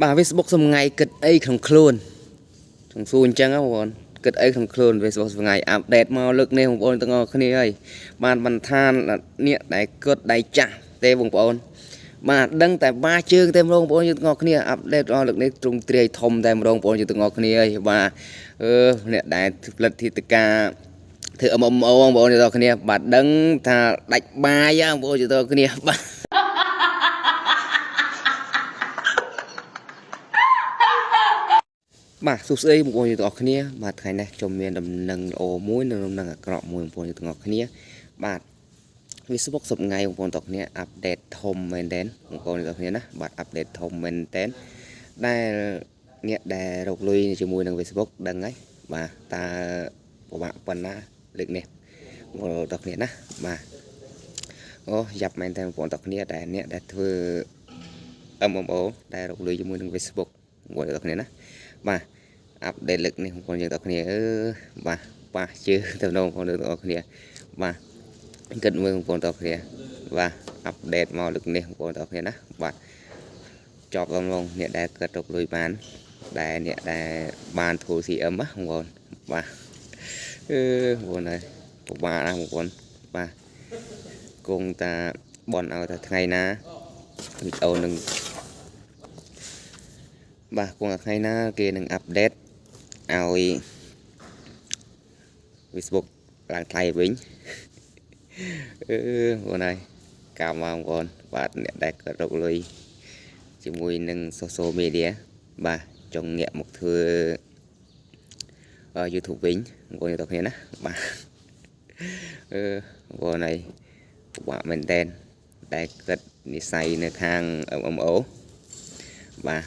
bà Facebook សប្ងៃគិតអីក្នុងខ្លួនក្នុងសួរអញ្ចឹងបងគិតអីក្នុងខ្លួន Facebook សប្ងៃអាប់ដេតមកលើកនេះបងប្អូនទាំងអស់គ្នាហើយបានបន្ថែមនេះដែលគិតដៃចាស់ទេបងប្អូនបាទដឹងតែបាជើងតែម្ដងបងប្អូនយើងទាំងអស់គ្នាអាប់ដេតលើកនេះទ្រង់ទ្រាយធំតែម្ដងបងប្អូនយើងទាំងអស់គ្នាហើយបាទអ្នកដែលផលិតធាតុការធ្វើMMOបងប្អូនយើងទាំងអស់គ្នាបាទដឹងថាដាច់បាយបងប្អូនយើងទាំងអស់គ្នាបាទបាទសួស្តីបងប្អូនយើងទាំងអស់គ្នាបាទថ្ងៃនេះខ្ញុំមានដំណឹងល្អមួយនិងដំណឹងអាក្រក់មួយបងប្អូនយើងទាំងអស់គ្នាបាទ Facebook សប្ងៃបងប្អូនទាំងអស់គ្នាអាប់ដេតធំមែនទែនបងប្អូនទាំងអស់គ្នាណាបាទអាប់ដេតធំមែនទែនដែលអ្នកដែលរកលុយជាមួយនឹង Facebook ដឹងហើយបាទតើពិបាកប៉ុណ្ណាលើកនេះបងប្អូនទាំងអស់គ្នាណាបាទអូយ៉ាប់មែនទែនបងប្អូនទាំងអស់គ្នាដែលអ្នកដែលធ្វើ MMO ដែលរកលុយជាមួយនឹង Facebook បងប្អូនទាំងអស់គ្នាណាបាទអាប់ដេតលើកនេះបងប្អូនយើងទាំងគ្នាបាទប៉ះជើងទៅបងប្អូនទាំងអស់គ្នាបាទគិតមើលបងប្អូនទាំងគ្នាបាទអាប់ដេតមកលើកនេះបងប្អូនទាំងគ្នាណាបាទចប់ដល់បងអ្នកដែលគិតរកលុយបានដែលអ្នកដែលបានធ្វើ CM ណាបងប្អូនបាទបងប្អូនហើយពិបាកណាស់បងប្អូនបាទគង់តាបនឲ្យតែថ្ងៃណាវីដេអូនឹងបាទគង់តែថ្ងៃណាគេនឹងអាប់ដេតឲ្យ Facebook ឡើងថ្លៃវិញបងហើយកាមបងប្អូនបាទអ្នកដែលក៏រកលុយជាមួយនឹង social media បាទចង់ងាកមកធ្វើ YouTube វិញបងប្អូនទាំងគ្នាណាបាទបងប្អូនហើយពិបាកមែនតើតែគិតនិស័យនៅខាង MMO បាទ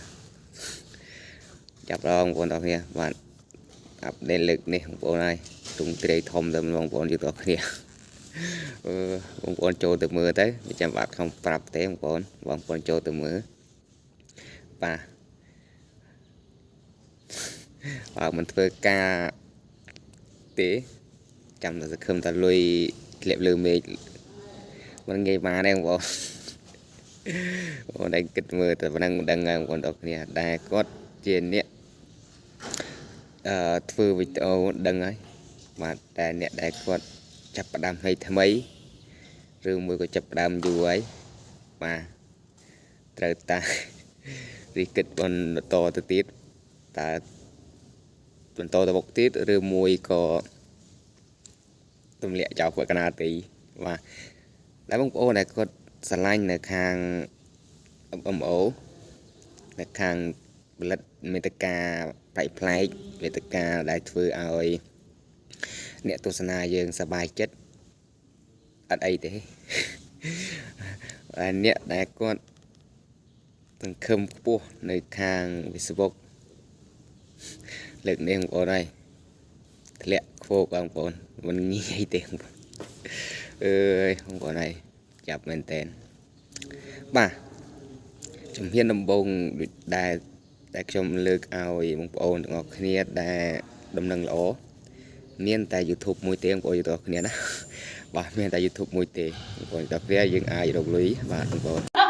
ចាប់ដល់បងប្អូនទាំងគ្នាបាទអាប់ដេតលើកនេះបងប្អូនហើយទ្រង់ទ្រាយធំទៅបងប្អូនយើងទាំងគ្នាបងប្អូនចូលទៅមើលទៅមិនចាំបាច់ខ្ញុំប្រាប់ទេបងប្អូនចូលទៅមើលបាទបើមិនធ្វើការទេចាំតែសង្ឃឹមតែលុយធ្លាក់លើមេឃមិនងាយបានទេបងប្អូនបងដែលគិតមើលតែប៉ុណ្ណឹងមិនដឹងហើយបងប្អូនទាំងគ្នាដែលគាត់ជាអ្នកធ្វើវីដេអូដឹងហើយបាទតែអ្នកដែលគាត់ចាប់ផ្ដើមថ្មីឬមួយក៏ចាប់ផ្ដើមយូរហើយបាទត្រូវតារីគិតបន្តទៅទៀតតើបន្តទៅមុខទៀតឬមួយក៏ទម្លាក់ចោលគាត់កណាទីបាទតែបងប្អូនដែលគាត់ស្រឡាញ់នៅខាង MMO នៅខាងផលិតមេតិកាប្លែកមេតិកាដែលធ្វើឲ្យអ្នកទស្សនាយើងសប្បាយចិត្តអត់អីទេហើយអ្នកដែលគាត់សង្ឃឹមខ្ពស់នៅខាង Facebook លើកនេះបងប្អូនហើយធ្លាក់ខ្វោកបងប្អូនមិនងាយទេបងប្អូនបងប្អូនហើយចាប់មែនតើបាទជំហានដំបូងដែលខ្ញុំលើកឲ្យបងប្អូនទាំងអស់គ្នាដែលដំណឹងល្អមានតែ YouTube មួយទេបងប្អូនទាំងអស់គ្នាណាបាទមានតែ YouTube មួយទេបងប្អូនទាំងគ្នាយើងអាចរកលុយបាទបងប្អូន